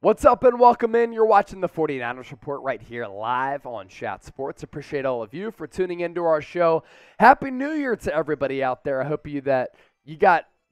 What's up and welcome in. You're watching the 49ers Report right here live on Chat Sports. Appreciate all of you for tuning into our show. Happy New Year to everybody out there. I hope you got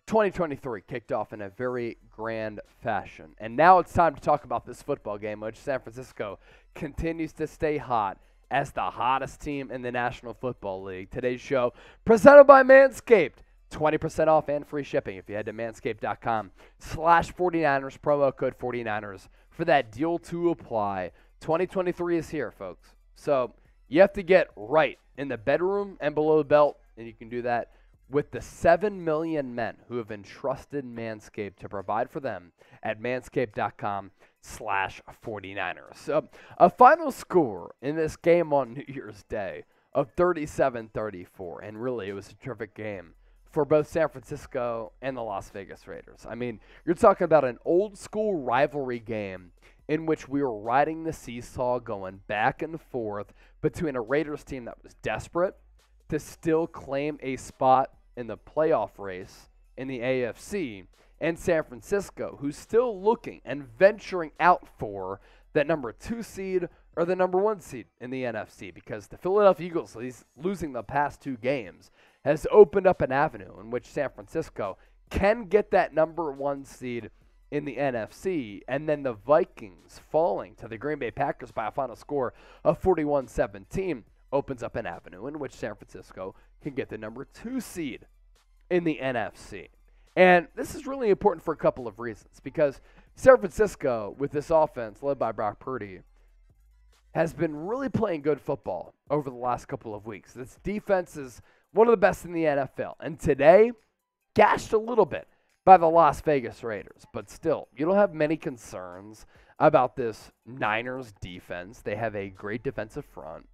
2023 kicked off in a very grand fashion. And now it's time to talk about this football game, which San Francisco continues to stay hot as the hottest team in the National Football League. Today's show presented by Manscaped. 20% off and free shipping if you head to manscaped.com/49ers, promo code 49ers for that deal to apply. 2023 is here, folks. So you have to get right in the bedroom and below the belt, and you can do that with the 7 million men who have entrusted Manscaped to provide for them at manscaped.com/49ers. So a final score in this game on New Year's Day of 37-34, and really it was a terrific game for both San Francisco and the Las Vegas Raiders. I mean, you're talking about an old school rivalry game in which we were riding the seesaw going back and forth between a Raiders team that was desperate to still claim a spot in the playoff race in the AFC and San Francisco, who's still looking and venturing out for that number 2 seed or the number 1 seed in the NFC, because the Philadelphia Eagles, losing the past 2 games, has opened up an avenue in which San Francisco can get that number 1 seed in the NFC, and then the Vikings falling to the Green Bay Packers by a final score of 41-17 opens up an avenue in which San Francisco can get the number 2 seed in the NFC. And this is really important for a couple of reasons, because San Francisco, with this offense led by Brock Purdy, has been really playing good football over the last couple of weeks. This defense is one of the best in the NFL. And today, gashed a little bit by the Las Vegas Raiders. But still, you don't have many concerns about this Niners defense. They have a great defensive front,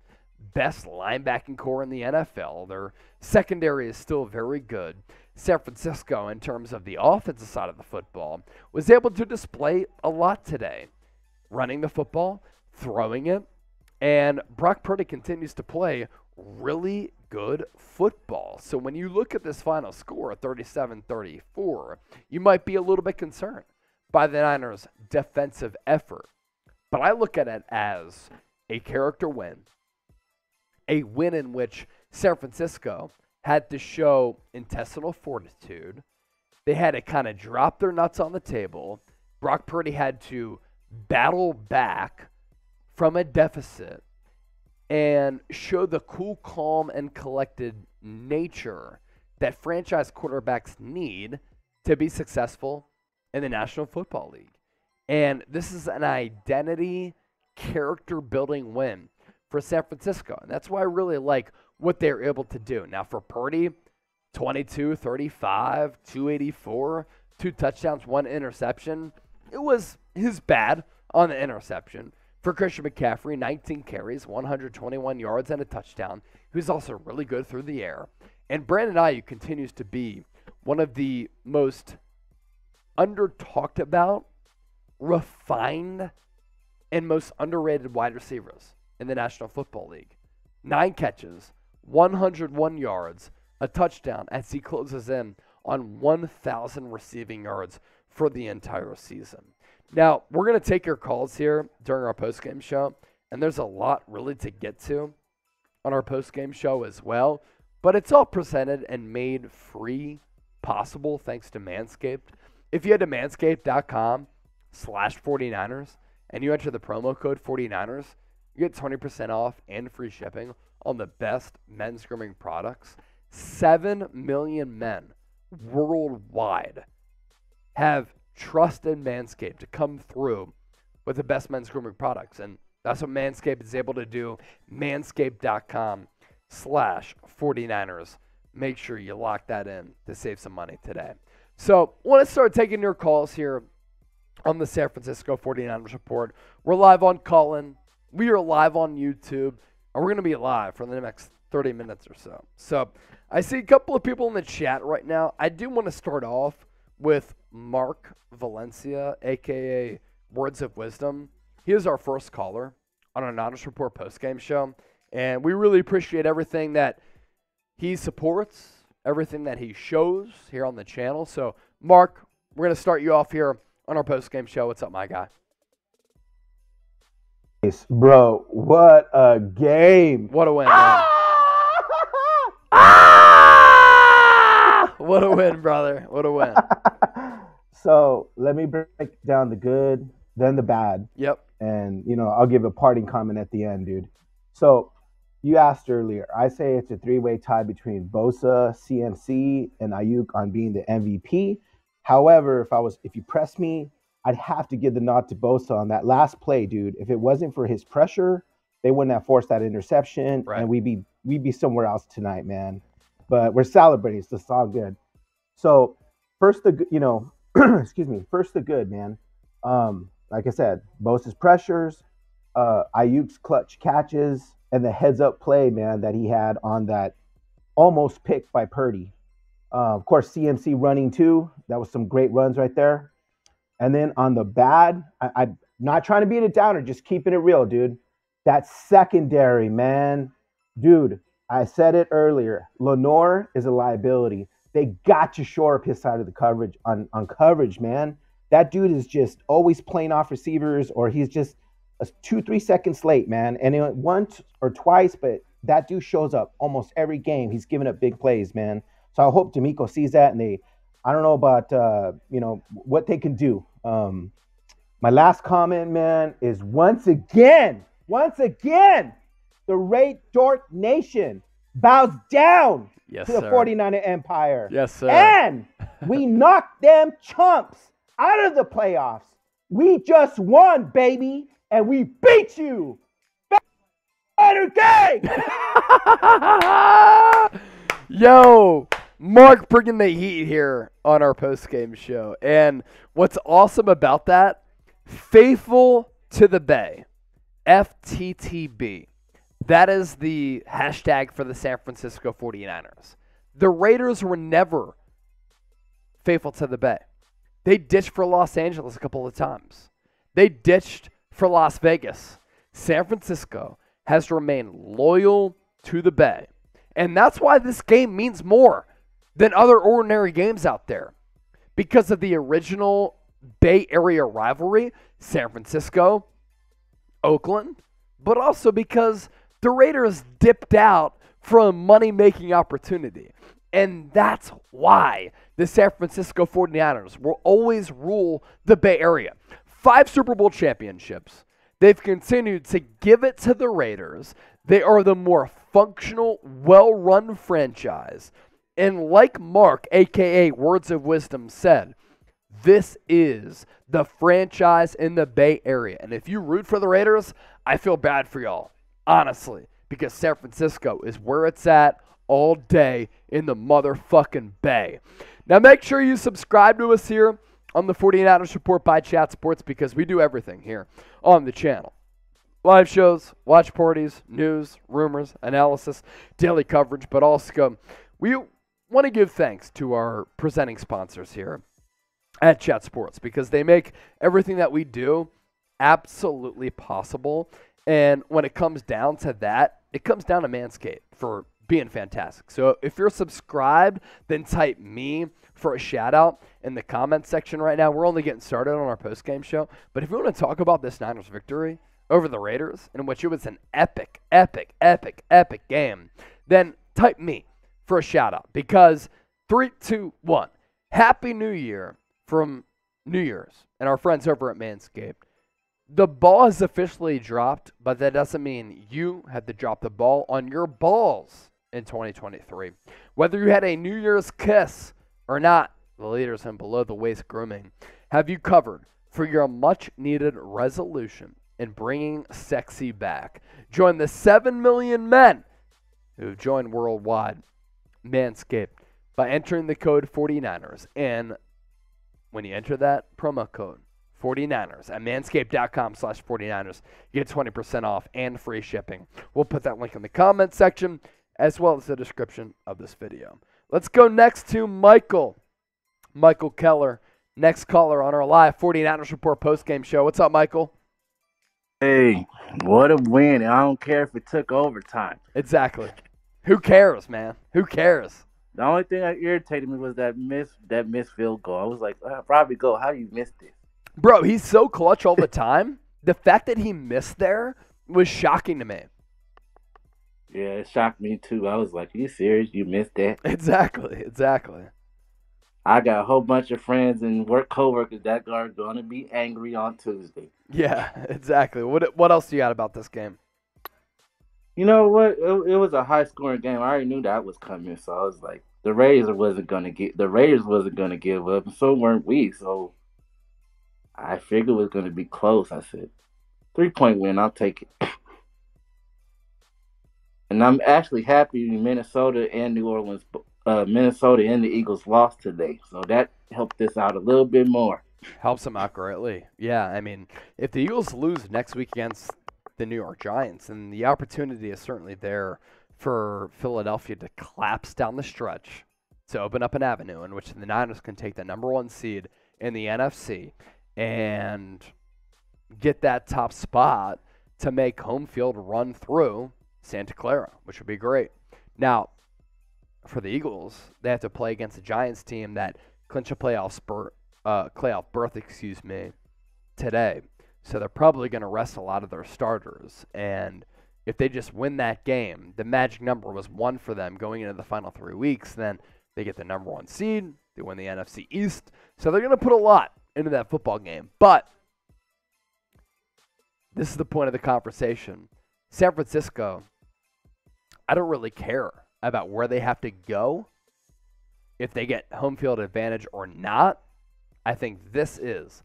best linebacking core in the NFL. Their secondary is still very good. San Francisco, in terms of the offensive side of the football, was able to display a lot today. Running the football, throwing it, and Brock Purdy continues to play really good football. So when you look at this final score of 37-34, you might be a little bit concerned by the Niners' defensive effort. But I look at it as a character win, a win in which San Francisco had to show intestinal fortitude. They had to kind of drop their nuts on the table. Brock Purdy had to battle back from a deficit and show the cool, calm, and collected nature that franchise quarterbacks need to be successful in the National Football League. And this is an identity, character-building win for San Francisco. And that's why I really like what they're able to do. Now, for Purdy, 22, 35, 284, 2 touchdowns, 1 interception. It was his bad on the interception. For Christian McCaffrey, 19 carries, 121 yards, and a touchdown. Who's also really good through the air. And Brandon Ayuk continues to be one of the most under-talked about, refined, and most underrated wide receivers in the National Football League. 9 catches, 101 yards, a touchdown as he closes in on 1,000 receiving yards for the entire season. Now, we're going to take your calls here during our postgame show, and there's a lot really to get to on our postgame show as well, but it's all presented and made free possible thanks to Manscaped. If you head to manscaped.com/49ers and you enter the promo code 49ers, you get 20% off and free shipping on the best men's grooming products. 7 million men worldwide have trusted Manscaped to come through with the best men's grooming products. And that's what Manscaped is able to do. Manscaped.com/49ers. Make sure you lock that in to save some money today. So I want to start taking your calls here on the San Francisco 49ers Report. We're live on Callin. We are live on YouTube. And we're going to be live for the next 30 minutes or so. So I see a couple of people in the chat right now. I do want to start off with Mark Valencia, a.k.a. Words of Wisdom. He is our first caller on our Niners Report postgame show. And we really appreciate everything that he supports, everything that he shows here on the channel. So, Mark, we're going to start you off here on our postgame show. What's up, my guy? Bro, what a game. What a win, man. Ah! What a win, brother. What a win. So let me break down the good, then the bad. Yep. And, I'll give a parting comment at the end, dude. So you asked earlier. I say it's a three-way tie between Bosa, CMC, and Ayuk on being the MVP. However, if you press me, I'd have to give the nod to Bosa on that last play, dude. If it wasn't for his pressure, they wouldn't have forced that interception, Right. and we'd be somewhere else tonight, man. But we're celebrating, so it's all good. So first excuse me, first the good, man. Like I said, Bosa's pressures, Ayuk's clutch catches, and the heads-up play, man, that he had on that almost pick by Purdy. Of course, CMC running too. That was some great runs right there. And then on the bad, I'm not trying to be a downer, just keeping it real, dude. That secondary, man. Dude, I said it earlier. Lenore is a liability. They got to shore up his side of the coverage on coverage, man. That dude is just always playing off receivers, or he's just 2-3 seconds late, man. And it went once or twice, but that dude shows up almost every game. He's giving up big plays, man. So I hope D'Amico sees that, and I don't know about what they can do. My last comment, man, is once again, the Ray Dort Nation bows down Yes, to the sir. 49er Empire. Yes, sir. And we knocked them chumps out of the playoffs. We just won, baby, and we beat you. Better gang! Yo, Mark bringing the heat here on our post-game show. And what's awesome about that, faithful to the Bay, FTTB. That is the hashtag for the San Francisco 49ers. The Raiders were never faithful to the Bay. They ditched for Los Angeles a couple of times. They ditched for Las Vegas. San Francisco has remained loyal to the Bay. And that's why this game means more than other ordinary games out there. Because of the original Bay Area rivalry, San Francisco, Oakland, but also because the Raiders dipped out for a money-making opportunity. And that's why the San Francisco 49ers will always rule the Bay Area. 5 Super Bowl championships. They've continued to give it to the Raiders. They are the more functional, well-run franchise. And like Mark, a.k.a. Words of Wisdom, said, this is the franchise in the Bay Area. And if you root for the Raiders, I feel bad for y'all, honestly, because San Francisco is where it's at all day in the motherfucking Bay. Now make sure you subscribe to us here on the 49ers Report by Chat Sports, because we do everything here on the channel. Live shows, watch parties, news, rumors, analysis, daily coverage, but also we want to give thanks to our presenting sponsors here at Chat Sports, because they make everything that we do absolutely possible. And when it comes down to that, it comes down to Manscaped for being fantastic. So if you're subscribed, then type me for a shout out in the comments section right now. We're only getting started on our post-game show, but if you want to talk about this Niners victory over the Raiders, in which it was an epic game, then type me for a shout out, because 3, 2, 1. Happy New Year from New Year's and our friends over at Manscaped. The ball has officially dropped, but that doesn't mean you had to drop the ball on your balls in 2023. Whether you had a New Year's kiss or not, the leaders in below the waist grooming have you covered for your much needed resolution in bringing sexy back. Join the 7 million men who've joined worldwide Manscaped by entering the code 49ers. And when you enter that promo code 49ers at manscaped.com/49ers, you get 20% off and free shipping. We'll put that link in the comment section as well as the description of this video. Let's go next to Michael Keller, next caller on our live 49ers Report postgame show. What's up, Michael? Hey, what a win. I don't care if it took overtime. Exactly. Who cares, man? Who cares? The only thing that irritated me was that missed field goal. I was like, Robbie, go. How do you miss this? Bro, he's so clutch all the time. The fact that he missed there was shocking to me. Yeah, it shocked me too. I was like, "Are you serious? You missed that?" Exactly. I got a whole bunch of friends and work coworkers that are gonna be angry on Tuesday. Yeah, exactly. What else do you got about this game? You know what? It was a high scoring game. I already knew that was coming, so I was like, the Raiders wasn't gonna give up, and so weren't we. So I figured it was gonna be close. I said, 3-point win, I'll take it. And I'm actually happy Minnesota and Minnesota and the Eagles lost today, so that helped us out a little bit more. Helps them out greatly. Yeah, I mean, if the Eagles lose next week against the New York Giants, then the opportunity is certainly there for Philadelphia to collapse down the stretch to open up an avenue in which the Niners can take the number 1 seed in the NFC and get that top spot to make home field run through Santa Clara, which would be great. Now, for the Eagles, they have to play against a Giants team that clinched a playoff berth, today. So they're probably going to rest a lot of their starters. And if they just win that game, the magic number was 1 for them going into the final 3 weeks. Then they get the number 1 seed. They win the NFC East. So they're going to put a lot into that football game. But this is the point of the conversation. San Francisco, I don't really care about where they have to go if they get home field advantage or not. I think this is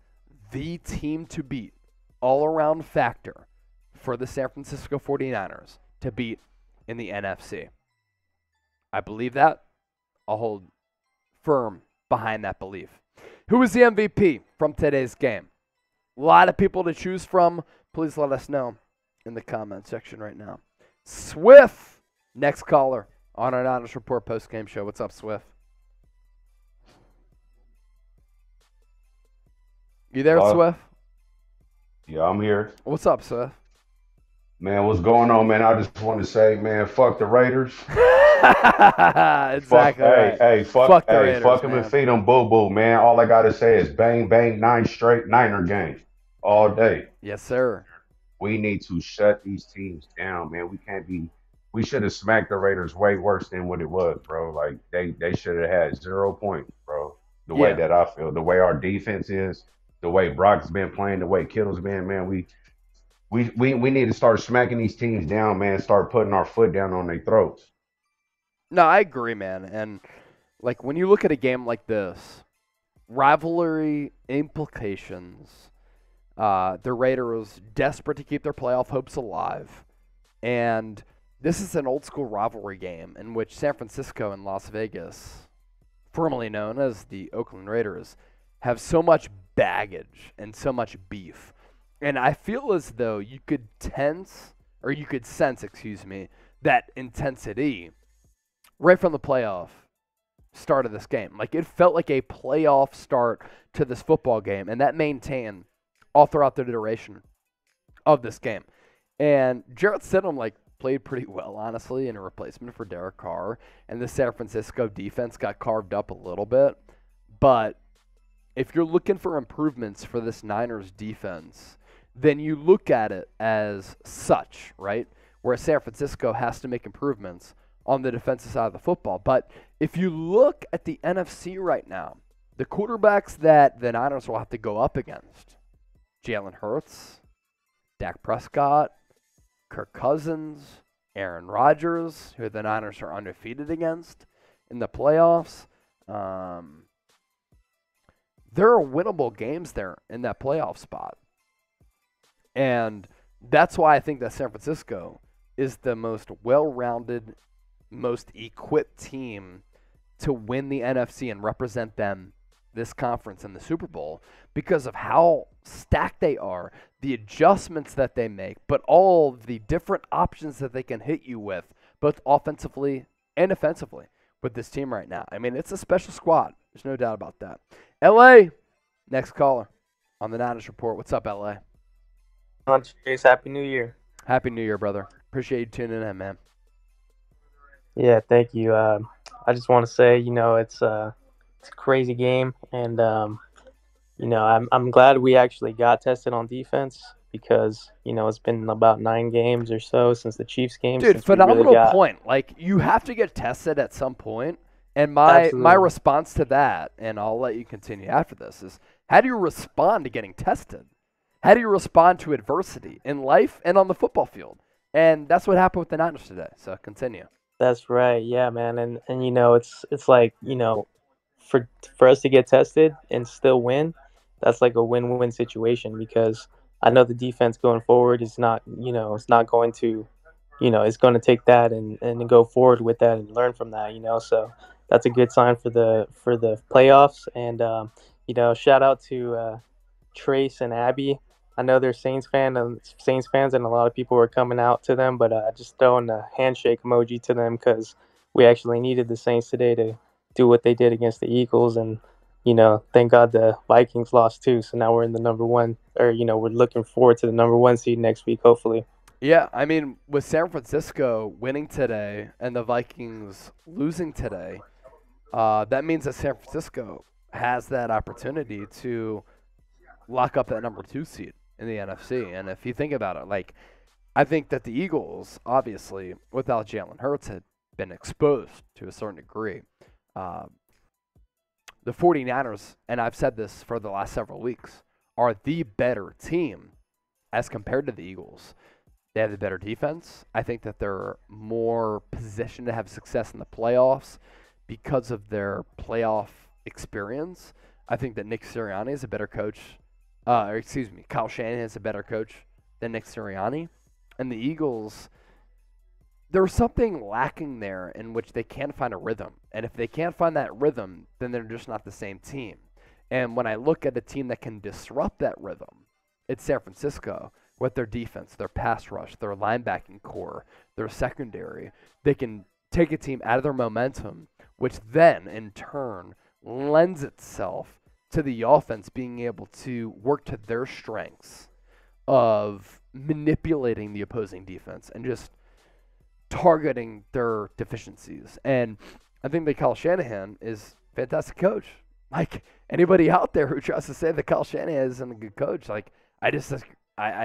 the team to beat, all-around factor for the San Francisco 49ers to beat in the NFC. I believe that. I'll hold firm behind that belief. Who is the MVP from today's game? A lot of people to choose from. Please let us know in the comment section right now. Swift, next caller on our Niners Report post-game show. What's up, Swift? You there, Swift? Yeah, I'm here. What's up, Swift? Man, what's going on, man? I just want to say, man, fuck the Raiders. Exactly right. Fuck the Raiders, fuck them man. and feed them boo-boo, man. All I got to say is bang, bang, 9 straight Niner games all day. Yes, sir. We need to shut these teams down, man. We should have smacked the Raiders way worse than what it was, bro. Like, they should have had 0 points, bro. The way that I feel, the way our defense is, the way Brock's been playing, the way Kittle's been, man, we need to start smacking these teams down, man. Start putting our foot down on their throats. No, I agree, man. And, like, when you look at a game like this, rivalry implications, the Raiders desperate to keep their playoff hopes alive. And this is an old-school rivalry game in which San Francisco and Las Vegas, formerly known as the Oakland Raiders, have so much baggage and so much beef. And I feel as though you could sense, that intensity right from the playoff start of this game. Like, it felt like a playoff start to this football game, and that maintained all throughout the duration of this game. And Jarrett Stidham, like, played pretty well, honestly, in a replacement for Derek Carr, and the San Francisco defense got carved up a little bit. But if you're looking for improvements for this Niners defense, then you look at it as such, right? Where San Francisco has to make improvements on the defensive side of the football. But if you look at the NFC right now, the quarterbacks that the Niners will have to go up against, Jalen Hurts, Dak Prescott, Kirk Cousins, Aaron Rodgers, who the Niners are undefeated against in the playoffs. There are winnable games there in that playoff spot. And that's why I think that San Francisco is the most well-rounded, most equipped team to win the NFC and represent them this conference in the Super Bowl because of how stacked they are, the adjustments that they make, but all the different options that they can hit you with, both offensively and defensively with this team right now. I mean, it's a special squad. There's no doubt about that. LA, next caller on the Niners Report. What's up, LA? Chase, Happy New Year. Happy New Year, brother. Appreciate you tuning in, man. Yeah, thank you. I just want to say, it's a crazy game, and I'm glad we actually got tested on defense because, it's been about 9 games or so since the Chiefs game. Dude, since we really phenomenal got, point. Like, you have to get tested at some point. And my Absolutely. response to that, and I'll let you continue after this, is how do you respond to getting tested? How do you respond to adversity in life and on the football field? And that's what happened with the Niners today. So continue. That's right. Yeah, man. And it's like, for us to get tested and still win, that's like a win-win situation, because I know the defense going forward is not, it's not going to, it's going to take that and go forward with that and learn from that, so that's a good sign for the playoffs. And shout out to Trace and Abby. I know they're Saints fans, and a lot of people were coming out to them, but just throwing a handshake emoji to them, because we actually needed the Saints today to do what they did against the Eagles. And thank God the Vikings lost too, so now we're in the number one, or we're looking forward to the number 1 seed next week, hopefully. Yeah, I mean, with San Francisco winning today and the Vikings losing today, that means that San Francisco has that opportunity to lock up that number 2 seed in the NFC. And if you think about it, like, I think that the Eagles, obviously, without Jalen Hurts, had been exposed to a certain degree. The 49ers, and I've said this for the last several weeks, are the better team as compared to the Eagles. They have the better defense. I think that they're more positioned to have success in the playoffs because of their playoff experience. I think that Nick Sirianni is a better coach. Kyle Shanahan is a better coach than Nick Sirianni. And the Eagles, there's something lacking there in which they can't find a rhythm. And if they can't find that rhythm, then they're just not the same team. And when I look at a team that can disrupt that rhythm, it's San Francisco. With their defense, their pass rush, their linebacking core, their secondary, they can take a team out of their momentum, which then, in turn, lends itself to the offense being able to work to their strengths of manipulating the opposing defense and just targeting their deficiencies. And I think that Kyle Shanahan is a fantastic coach. Like, anybody out there who tries to say that Kyle Shanahan isn't a good coach, like, I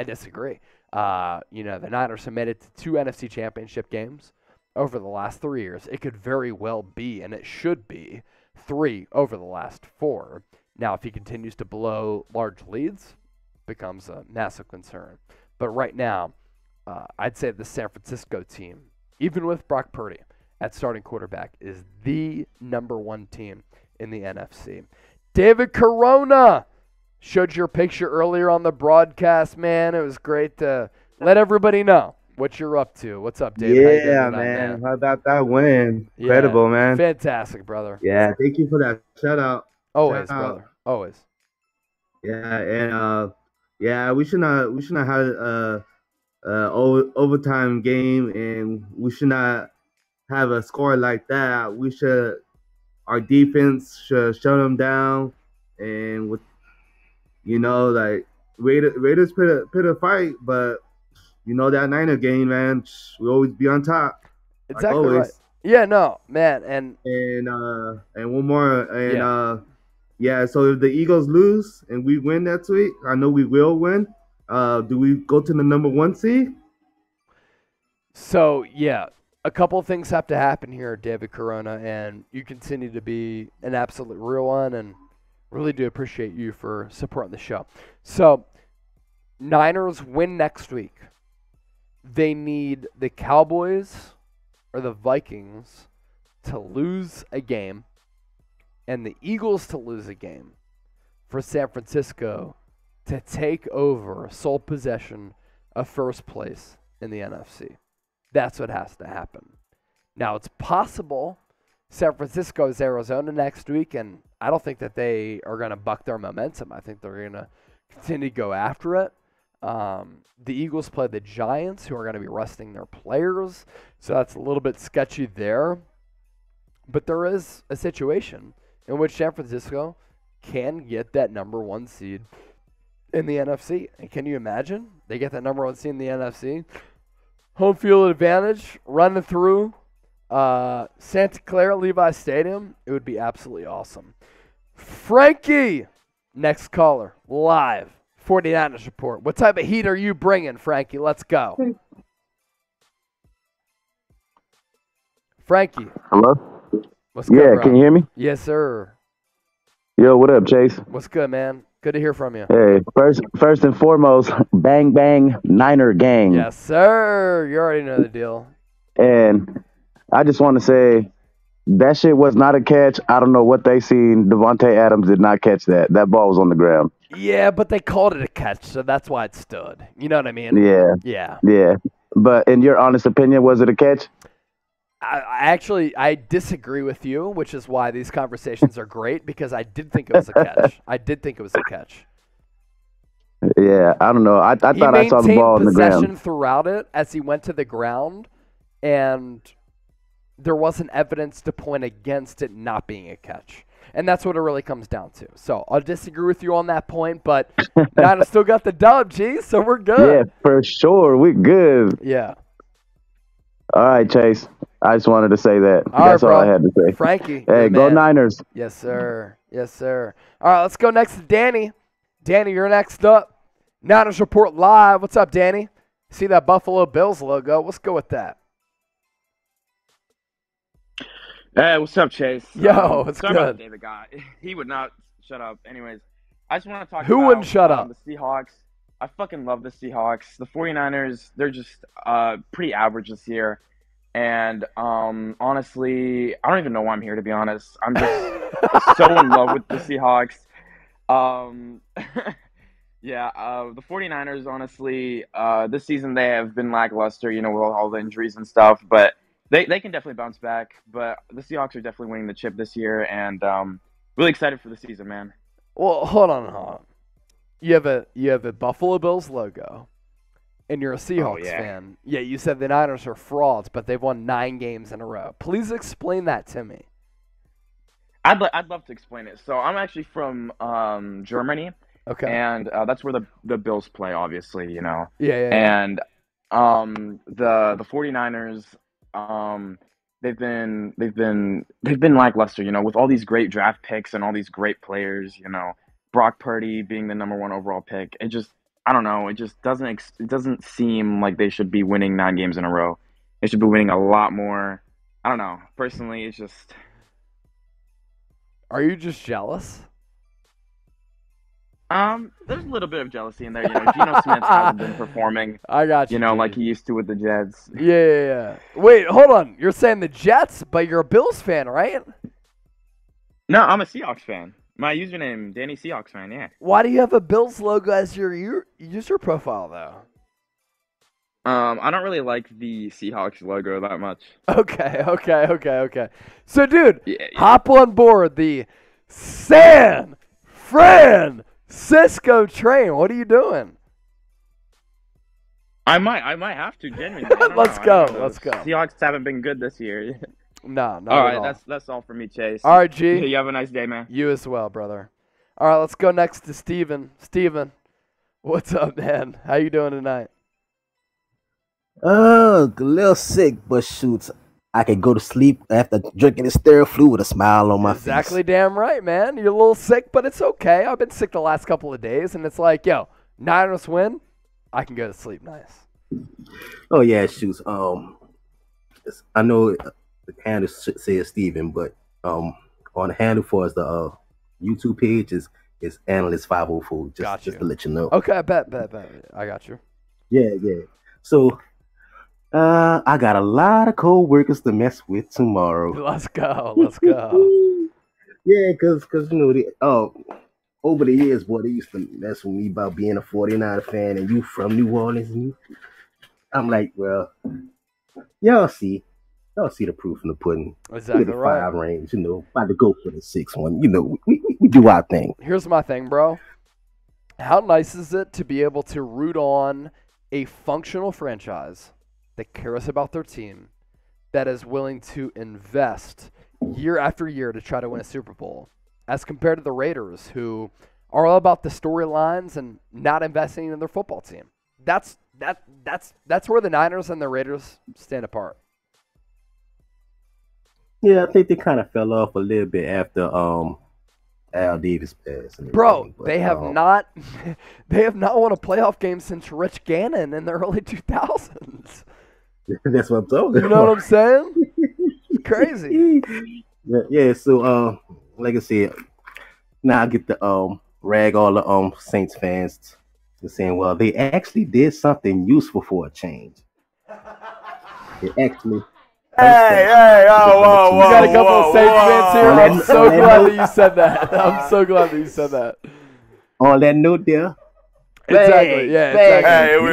disagree. The Niners have made it to 2 NFC Championship games over the last 3 years. It could very well be, and it should be, 3 over the last 4. Now, if he continues to blow large leads, becomes a massive concern. But right now, I'd say the San Francisco team, even with Brock Purdy at starting quarterback, is the number 1 team in the NFC. David Corona showed your picture earlier on the broadcast, man. It was great to let everybody know what you're up to. What's up, David? How you doing tonight, man? How about that win? Incredible, man. Fantastic, brother. Yeah, thank you for that shout out. Always, brother. Always. Yeah, and we should not have overtime game, and we should not have a score like that. Our defense should shut them down, and with Raiders put a fight, but that Niner game, man, we always be on top. Exactly right. Yeah, no, man, and one more, and so if the Eagles lose and we win next week, I know we will win. Do we go to the number 1 seed? So yeah, a couple of things have to happen here, David Corona, and you continue to be an absolute real one, and really do appreciate you for supporting the show. So, Niners win next week. They need the Cowboys or the Vikings to lose a game and the Eagles to lose a game for San Francisco to take over sole possession of first place in the NFC. That's what has to happen. Now, it's possible San Francisco is Arizona next week, and I don't think that they are going to buck their momentum. I think they're going to continue to go after it. The Eagles play the Giants, who are going to be resting their players, so that's a little bit sketchy there. But there is a situation in which San Francisco can get that number 1 seed in the NFC. And can you imagine? They get that number 1 seed in the NFC. Home field advantage, running through Santa Clara Levi Stadium. It would be absolutely awesome. Frankie, next caller, live, 49ers report. What type of heat are you bringing, Frankie? Let's go. Frankie. Hello? What's good, Yeah, bro? can you hear me? Yes, sir. Yo, what up, Chase? What's good, man? Good to hear from you. Hey, first and foremost, bang bang Niner gang. Yes, sir. You already know the deal. And I just want to say that shit was not a catch. I don't know what they seen. Devontae Adams did not catch that. That ball was on the ground. Yeah, but they called it a catch, so that's why it stood. You know what I mean? Yeah. Yeah. Yeah. But in your honest opinion, was it a catch? I disagree with you, which is why these conversations are great, because I did think it was a catch. I did think it was a catch. Yeah, I don't know. I thought I saw the ball on the ground. He maintained possession throughout it as he went to the ground, and there wasn't evidence to point against it not being a catch. And that's what it really comes down to. So I'll disagree with you on that point, but Nina still got the dub, G, so we're good. Yeah, for sure. We're good. Yeah. All right, Chase. I just wanted to say that. That's all I had to say. Frankie. Hey, go man. Niners. Yes, sir. Yes, sir. All right, let's go next to Danny. Danny, you're next up. Niners Report Live. What's up, Danny? See that Buffalo Bills logo? Let's go with that. Hey, what's up, Chase? Yo, it's sorry good. About David guy. He would not shut up. Anyways, I just want to talk Who about wouldn't shut up? The Seahawks. I fucking love the Seahawks. The 49ers, they're just pretty average this year. And honestly, I don't even know why I'm here, to be honest. I'm just so in love with the Seahawks. The 49ers, honestly, this season they have been lackluster, with all the injuries and stuff. But they can definitely bounce back. But the Seahawks are definitely winning the chip this year. And really excited for the season, man. Well, hold on. You have a Buffalo Bills logo. And you're a Seahawks fan. Yeah, you said the Niners are frauds, but they've won 9 games in a row. Please explain that to me. I'd love to explain it. So I'm actually from Germany. Okay. And that's where the Bills play, obviously, Yeah. And the 49ers, they've been lackluster, with all these great draft picks and all these great players, Brock Purdy being the number 1 overall pick. I don't know. It just doesn't seem like they should be winning 9 games in a row. They should be winning a lot more. I don't know. Personally, it's just. Are you just jealous? There's a little bit of jealousy in there. Geno Smith hasn't been performing. I got you. Like he used to with the Jets. Yeah. Wait, hold on. You're saying the Jets, but you're a Bills fan, right? No, I'm a Seahawks fan. My username, Danny Seahawks fan, yeah. Why do you have a Bills logo as your user profile, though? I don't really like the Seahawks logo that much. Okay. So, dude, Yeah. hop on board the San Francisco train. What are you doing? I might have to, genuinely. I don't Let's know. go. I don't know. Let's go. Seahawks haven't been good this year. No, not all at right, all. that's all for me, Chase. All right, G. You have a nice day, man. You as well, brother. All right, let's go next to Steven. Steven, what's up, man? How you doing tonight? A little sick, but shoots. I can go to sleep after drinking this Theraflu with a smile on my face. Exactly, damn right, man. You're a little sick, but it's okay. I've been sick the last couple of days, and it's like, yo, Niners win, I can go to sleep nice. Oh yeah, shoots. I know the handle says Steven, but on the handle for us, the YouTube page is Analyst 504. Just to let you know. Okay, bet. I got you. Yeah. So I got a lot of co-workers to mess with tomorrow. Let's go. Yeah, because over the years, boy, they used to mess with me about being a 49er fan and you from New Orleans. And I'm like, well, y'all see the proof in the pudding. Exactly the right. 5 range, about to go for the 6-1. We do our thing. Here's my thing, bro. How nice is it to be able to root on a functional franchise that cares about their team, that is willing to invest year after year to try to win a Super Bowl, as compared to the Raiders, who are all about the storylines and not investing in their football team. That's where the Niners and the Raiders stand apart. Yeah, I think they kind of fell off a little bit after Al Davis pass and Bro, everything. But, they have not they have not won a playoff game since Rich Gannon in the early 2000s. that's what I'm talking You know what about. I'm saying? It's crazy. Yeah, so like I said, now I get to rag all the Saints fans to saying, well, they actually did something useful for a change. They actually Hey, oh, whoa, We whoa, got a couple whoa, of Saints fans here. whoa. I'm so glad that you said that. I'm so glad that you said that. on that note there. Exactly. Yeah, Bang, exactly. Hey, we're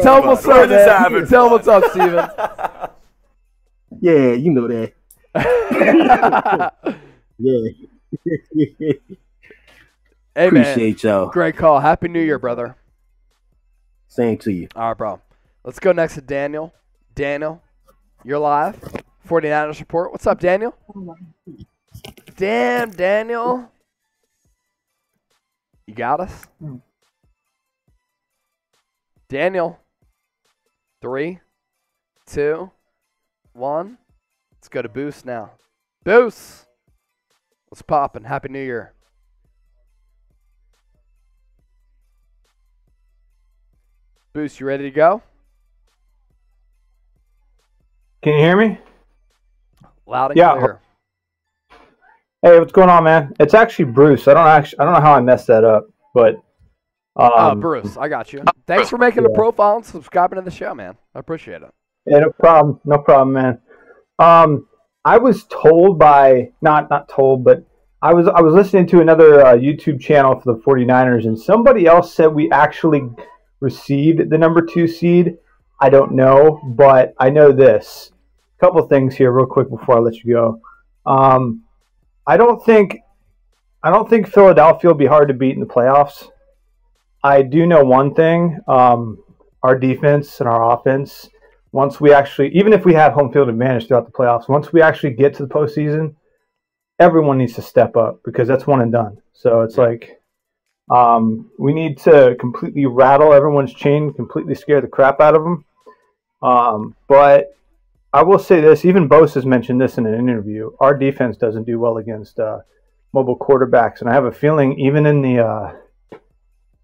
Tell him what's We're up, just man. having Tell him fun. what's up, Steven. Yeah, you know that. Yeah. Hey, man. Appreciate y'all. Great call. Happy New Year, brother. Same to you. All right, bro. Let's go next to Daniel. Daniel, you're live. 49ers report. What's up, Daniel? Damn, Daniel. You got us? Daniel. 3, 2, 1. Let's go to Boost now. Boost. What's poppin'? Happy New Year. Boost, you ready to go? Can you hear me? Loud and Yeah. clear. Hey, what's going on, man? It's actually Bruce. I don't know how I messed that up, but Bruce, I got you. Thanks for making the profile and subscribing to the show, man. I appreciate it. yeah, no problem, man. I was told by not told, but I was listening to another YouTube channel for the 49ers, and somebody else said we actually received the number 2 seed. I don't know, but I know this. A couple things here, real quick, before I let you go. I don't think Philadelphia will be hard to beat in the playoffs. I do know one thing: our defense and our offense. Once we actually, even if we have home field advantage throughout the playoffs, once we actually get to the postseason, everyone needs to step up because that's one and done. So it's like we need to completely rattle everyone's chain, completely scare the crap out of them. But I will say this: even Bose has mentioned this in an interview. Our defense doesn't do well against mobile quarterbacks, and I have a feeling even in the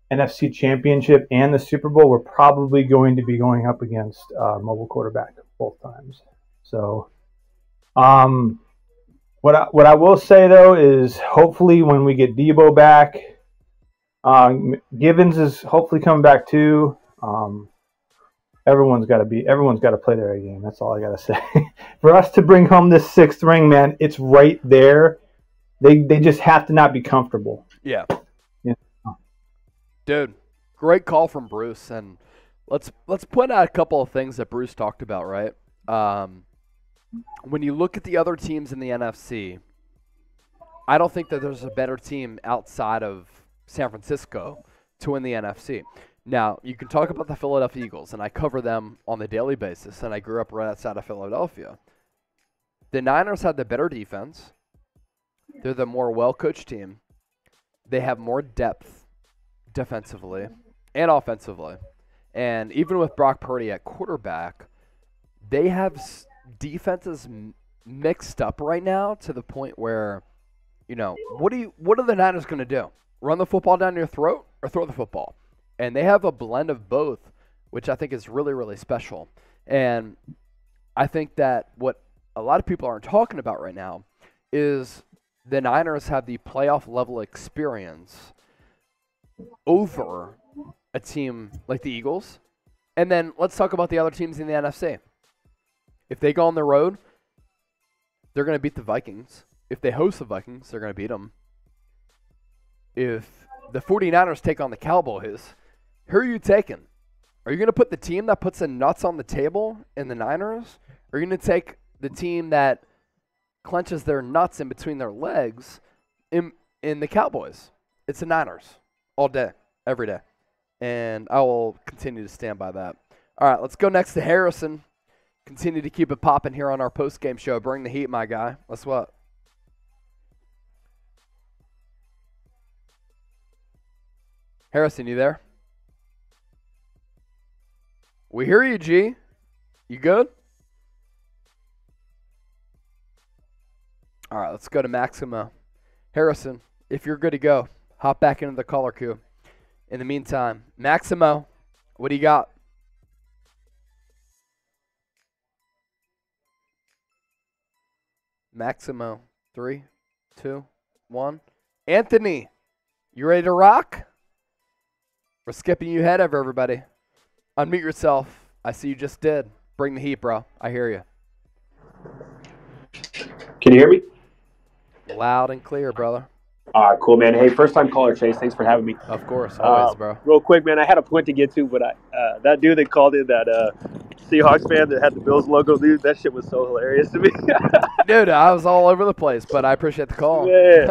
NFC Championship and the Super Bowl, we're probably going to be going up against mobile quarterback both times. So, what I will say though is hopefully when we get Debo back, Givens is hopefully coming back too. Everyone's got to play their A game. That's all I got to say. For us to bring home this 6th ring, man, it's right there. They just have to not be comfortable. Yeah. Dude, great call from Bruce, and let's point out a couple of things that Bruce talked about, right? When you look at the other teams in the NFC, I don't think that there's a better team outside of San Francisco to win the NFC. Now, you can talk about the Philadelphia Eagles, and I cover them on a daily basis, and I grew up right outside of Philadelphia. The Niners have the better defense. They're the more well-coached team. They have more depth defensively and offensively. And even with Brock Purdy at quarterback, they have defenses mixed up right now to the point where, what are the Niners going to do? Run the football down your throat or throw the football? And they have a blend of both, which I think is really, really special. And I think that what a lot of people aren't talking about right now is the Niners have the playoff level experience over a team like the Eagles. And then let's talk about the other teams in the NFC. If they go on the road, they're going to beat the Vikings. If they host the Vikings, they're going to beat them. If the 49ers take on the Cowboys, who are you taking? Are you going to put the team that puts the nuts on the table in the Niners? Or are you going to take the team that clenches their nuts in between their legs in the Cowboys? It's the Niners all day, every day. And I will continue to stand by that. All right, let's go next to Harrison. Continue to keep it popping here on our post-game show. Bring the heat, my guy. Let's what? Harrison, you there? We hear you, G. You good? All right, let's go to Maximo. Harrison, if you're good to go, hop back into the caller queue. In the meantime, Maximo, what do you got? Maximo, 3, 2, 1. Anthony, you ready to rock? We're skipping you ahead of everybody. Unmute yourself. I see you just did. Bring the heat, bro. I hear you. Can you hear me? Loud and clear, brother. All right, cool, man. Hey, first-time caller, Chase. Thanks for having me. Of course, always, bro. Real quick, man, I had a point to get to, but that dude that called in, that Seahawks fan that had the Bills logo, dude, that shit was so hilarious to me. Dude, I was all over the place, but I appreciate the call. Man,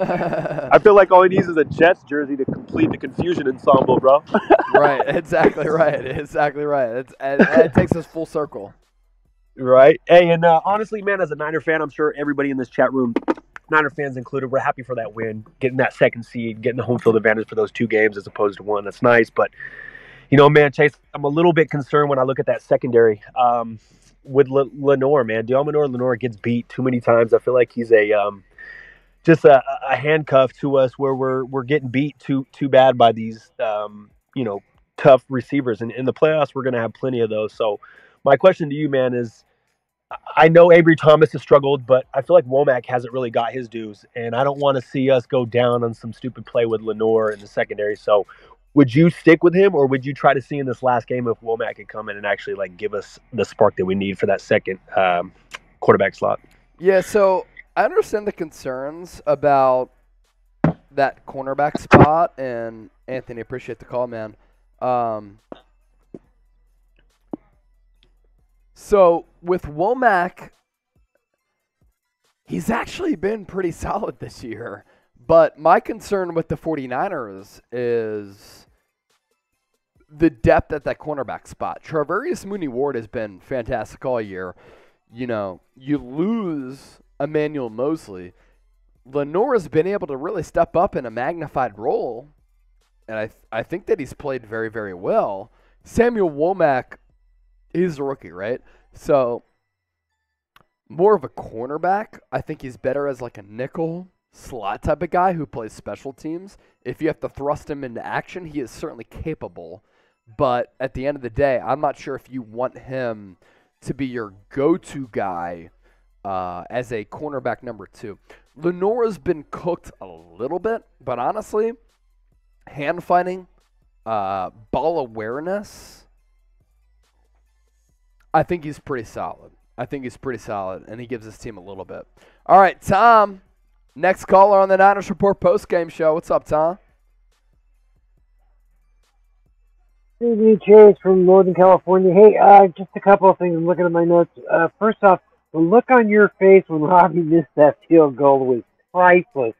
I feel like all he needs is a Jets jersey to complete the confusion ensemble, bro. Right, exactly right. It takes us full circle. Right. Hey, and honestly, man, as a Niner fan, I'm sure everybody in this chat room, Niner fans included, we're happy for that win, getting that second seed, getting the home field advantage for those 2 games as opposed to 1. That's nice. But, man, Chase, I'm a little bit concerned when I look at that secondary with Lenore, man. Diomino Lenore gets beat too many times. I feel like he's just a handcuff to us where we're getting beat too bad by these, tough receivers. And in the playoffs, we're going to have plenty of those. So my question to you, man, is, I know Avery Thomas has struggled, but I feel like Womack hasn't really got his dues, and I don't want to see us go down on some stupid play with Lenore in the secondary. So would you stick with him, or would you try to see in this last game if Womack could come in and actually give us the spark that we need for that second quarterback slot? Yeah, so I understand the concerns about that cornerback spot, and Anthony, appreciate the call, man. So with Womack, he's actually been pretty solid this year. But my concern with the 49ers is the depth at that cornerback spot. Travarius Mooney-Ward has been fantastic all year. You lose Emmanuel Mosley. Lenore has been able to really step up in a magnified role, and I think that he's played very, very well. Samuel Womack, he's a rookie, right? So, more of a cornerback. I think he's better as a nickel slot type of guy who plays special teams. If you have to thrust him into action, he is certainly capable. But at the end of the day, I'm not sure if you want him to be your go-to guy as a cornerback number 2. Lenore's been cooked a little bit, but honestly, hand fighting, ball awareness, I think he's pretty solid. And he gives his team a little bit. All right, Tom, next caller on the Niners Report postgame show. What's up, Tom? Hey, Chase from Northern California. Hey, just a couple of things. I'm looking at my notes. First off, the look on your face when Robbie missed that field goal was priceless.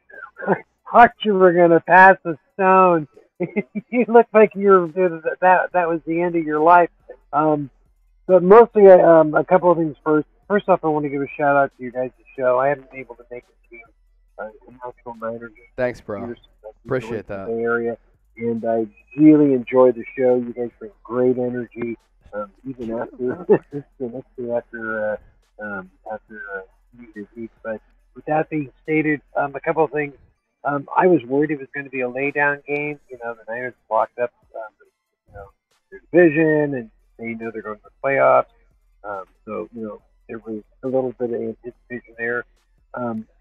I thought you were going to pass the stone. You looked like that was the end of your life. But mostly, a couple of things first. First off, I want to give a shout out to you guys' show. I haven't been able to make it to National Niner game. Thanks, bro. Appreciate that. Bay Area, and I really enjoy the show. You guys bring great energy, even after the week. But with that being stated, a couple of things. I was worried it was going to be a laydown game. The Niners locked up, their division, and they know they're going to the playoffs. So, there was a little bit of anticipation there.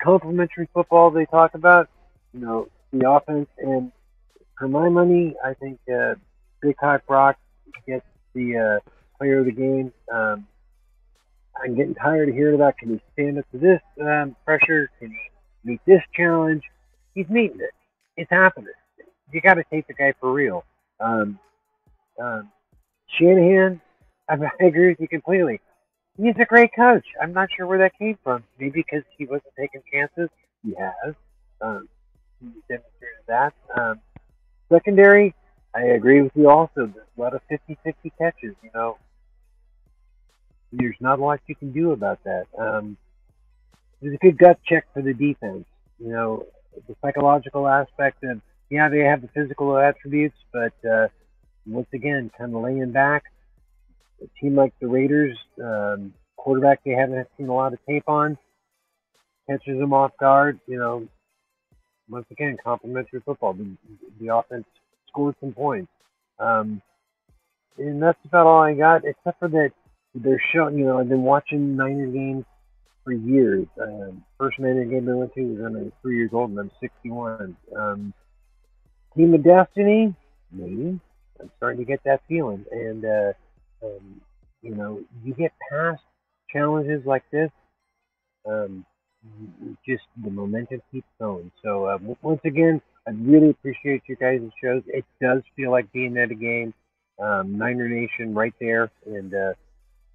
Complementary football they talk about, the offense. And for my money, I think Big Hot Brock gets the player of the game. I'm getting tired of hearing about, can he stand up to this pressure? Can he meet this challenge? He's meeting it. It's happening. You got to take the guy for real. Shanahan, I agree with you completely. He's a great coach. I'm not sure where that came from. Maybe because he wasn't taking chances. He has. He demonstrated that. Secondary, I agree with you also. There's a lot of 50-50 catches. There's not a lot you can do about that. There's a good gut check for the defense. The psychological aspect of, they have the physical attributes, but once again, kind of laying back. A team like the Raiders, quarterback they haven't seen a lot of tape on, catches them off guard. once again, complimentary football. The offense scored some points. Um, and that's about all I got, except for that they're showing, I've been watching Niner games for years. First Niner game I went to was when I was 3 years old, and I'm 61. Team of Destiny, maybe. I'm starting to get that feeling. And, you get past challenges like this, just the momentum keeps going. So, once again, I really appreciate you guys' shows. It does feel like being at a game. Niner Nation right there. And,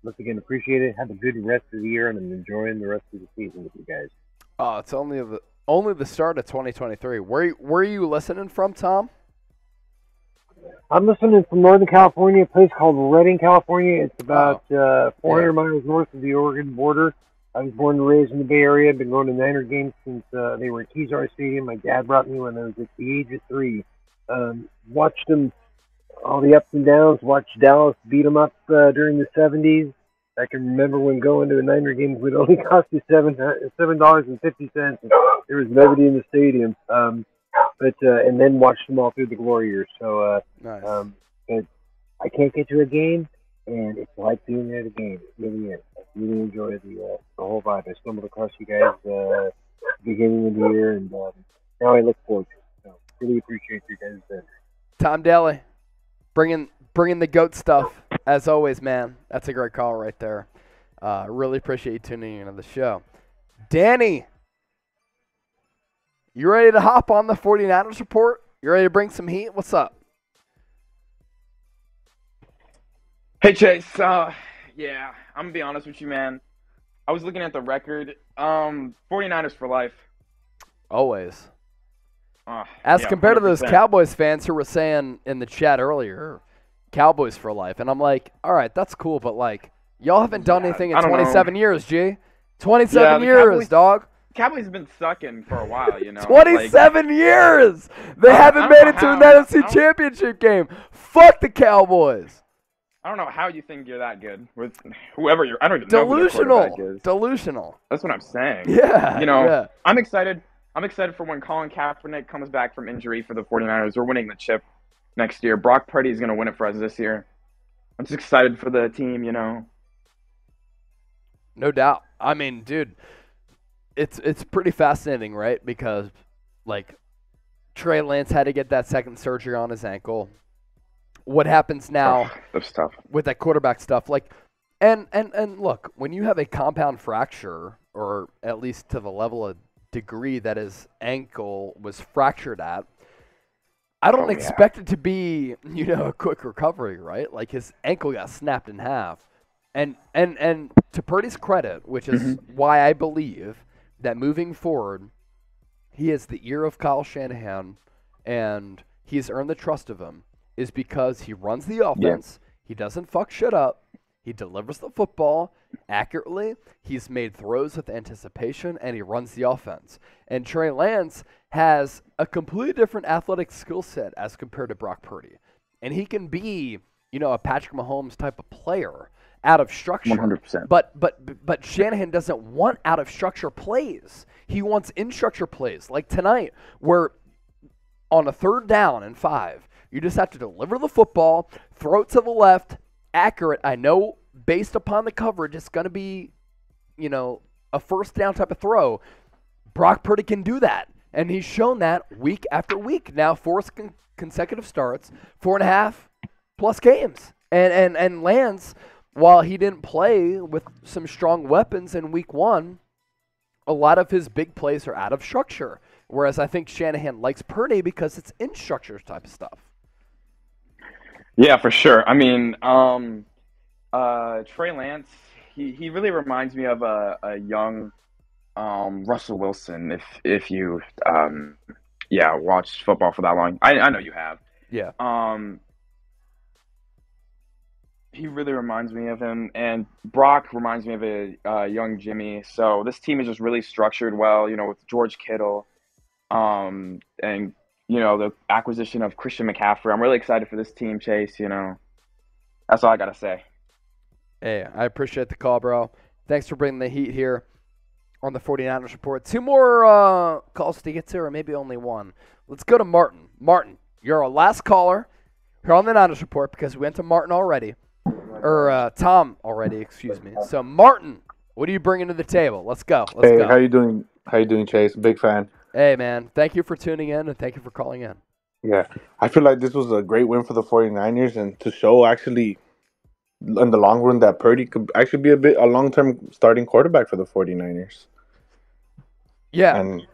once again, appreciate it. Have a good rest of the year, and I'm enjoying the rest of the season with you guys. Oh, it's only the start of 2023. Where are you listening from, Tom? I'm listening from Northern California, a place called Redding, California. It's about 400 miles north of the Oregon border. I was born and raised in the Bay Area. I've been going to Niner games since they were at Kezar Stadium. My dad brought me when I was at the age of 3. Watched them, all the ups and downs. Watched Dallas beat them up during the 70s. I can remember when going to a Niner game would only cost you $7.50. There was nobody in the stadium. But and then watched them all through the glory years. So, nice. But I can't get to a game, and it's like being at a game. It really is. I really enjoy the whole vibe. I stumbled across you guys beginning of the year, and now I look forward to it. So, really appreciate you guys. Tom Daly, bringing the GOAT stuff as always, man. That's a great call right there. Really appreciate you tuning in to the show. Danny, you ready to hop on the 49ers report? You ready to bring some heat? What's up? Hey, Chase. Yeah, I'm going to be honest with you, man. I was looking at the record. 49ers for life. Always. As compared 100%. To those Cowboys fans who were saying in the chat earlier, Cowboys for life. And I'm like, all right, that's cool, but, like, y'all haven't done anything in 27 years, G. 27 years, Cowboys, dog. Cowboys have been sucking for a while, 27 years! They haven't made it to an NFC Championship game. Fuck the Cowboys. I don't know how you think you're that good with whoever you're. I don't even Delusional. know who the quarterback is. Delusional. That's what I'm saying. Yeah. Yeah. I'm excited. I'm excited for when Colin Kaepernick comes back from injury for the 49ers. We're winning the chip next year. Brock Purdy is going to win it for us this year. I'm just excited for the team, No doubt. I mean, dude, it's pretty fascinating, right? Because, like, Trey Lance had to get that second surgery on his ankle. What happens now with that quarterback stuff? Like, and look, when you have a compound fracture, or at least to the level of degree that his ankle was fractured at, I don't expect it to be, a quick recovery, right? Like, his ankle got snapped in half. And to Purdy's credit, which is why I believe that moving forward, he has the ear of Kyle Shanahan, and he's earned the trust of him, is because he runs the offense, he doesn't fuck shit up, he delivers the football accurately, he's made throws with anticipation, and he runs the offense. And Trey Lance has a completely different athletic skill set as compared to Brock Purdy. And he can be, a Patrick Mahomes type of player out of structure. 100%. But Shanahan doesn't want out of structure plays. He wants in structure plays. Like tonight, where on a 3rd down and 5, you just have to deliver the football, throw it to the left, accurate. I know based upon the coverage, it's going to be, a first down type of throw. Brock Purdy can do that. And he's shown that week after week. Now 4 consecutive starts, 4.5+ games. And Lance, while he didn't play with some strong weapons in week 1, a lot of his big plays are out of structure. Whereas I think Shanahan likes Purdy because it's in structure type of stuff. Yeah, for sure. I mean, Trey Lance, he really reminds me of a young Russell Wilson. If you watched football for that long, I know you have. Yeah. He really reminds me of him, and Brock reminds me of a young Jimmy. So this team is just really structured well, with George Kittle, and the acquisition of Christian McCaffrey. I'm really excited for this team, Chase. That's all I gotta say. Hey, I appreciate the call, bro. Thanks for bringing the heat here. on the 49ers report. Two more calls to get to, or maybe only one. Let's go to Martin. Martin, you're our last caller here on the Niners report because we went to Martin already. Or Tom already, excuse me. So, Martin, what are you bringing to the table? Let's go. Let's go. How you doing? How you doing, Chase? Big fan. Hey, man. Thank you for tuning in, and thank you for calling in. Yeah, I feel like this was a great win for the 49ers, and to show actually in the long run that Purdy could actually be a long-term starting quarterback for the 49ers. Yeah. And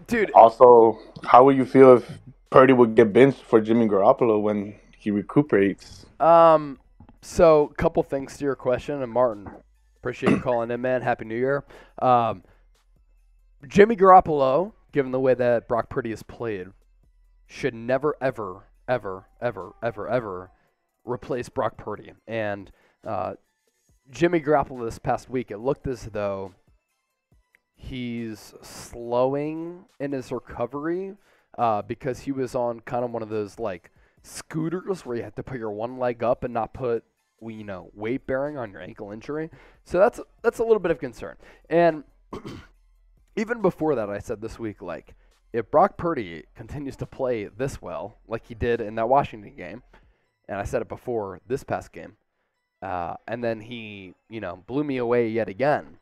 dude, also, how would you feel if Purdy would get benched for Jimmy Garoppolo when he recuperates? So, couple things to your question, and Martin, appreciate you calling in, man. Happy New Year. Jimmy Garoppolo, given the way that Brock Purdy has played, should never, ever, ever, ever, ever, ever replace Brock Purdy. And Jimmy Garoppolo this past week, it looked as though he's slowing in his recovery because he was on kind of one of those like scooters where you have to put your one leg up and not put weight bearing on your ankle injury. So that's a little bit of concern. And even before that, I said this week, like, if Brock Purdy continues to play this well, like he did in that Washington game, and I said it before this past game, and then he, blew me away yet again,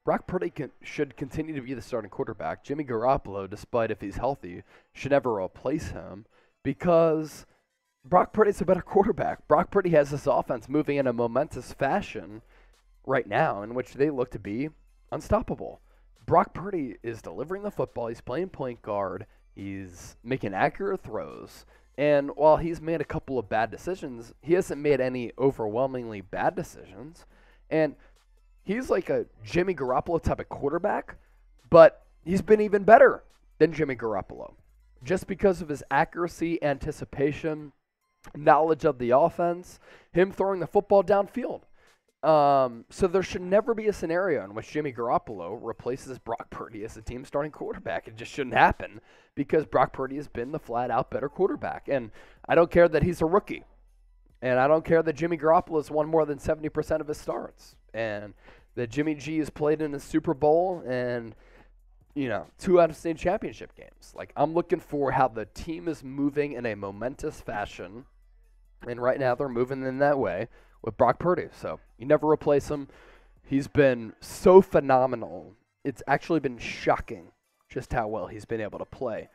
Brock Purdy should continue to be the starting quarterback. Jimmy Garoppolo, despite if he's healthy, should never replace him because Brock Purdy's a better quarterback. Brock Purdy has this offense moving in a momentous fashion right now in which they look to be unstoppable. Brock Purdy is delivering the football. He's playing point guard. He's making accurate throws. And while he's made a couple of bad decisions, he hasn't made any overwhelmingly bad decisions. And he's like a Jimmy Garoppolo type of quarterback, but he's been even better than Jimmy Garoppolo just because of his accuracy, anticipation, knowledge of the offense, him throwing the football downfield. So there should never be a scenario in which Jimmy Garoppolo replaces Brock Purdy as the team starting quarterback. It just shouldn't happen because Brock Purdy has been the flat-out better quarterback. And I don't care that he's a rookie. And I don't care that Jimmy Garoppolo has won more than 70% of his starts. And that Jimmy G has played in a Super Bowl and, 2 out-of-state championship games. Like, I'm looking for how the team is moving in a momentous fashion. And right now they're moving in that way with Brock Purdy. So you never replace him. He's been so phenomenal. It's actually been shocking just how well he's been able to play.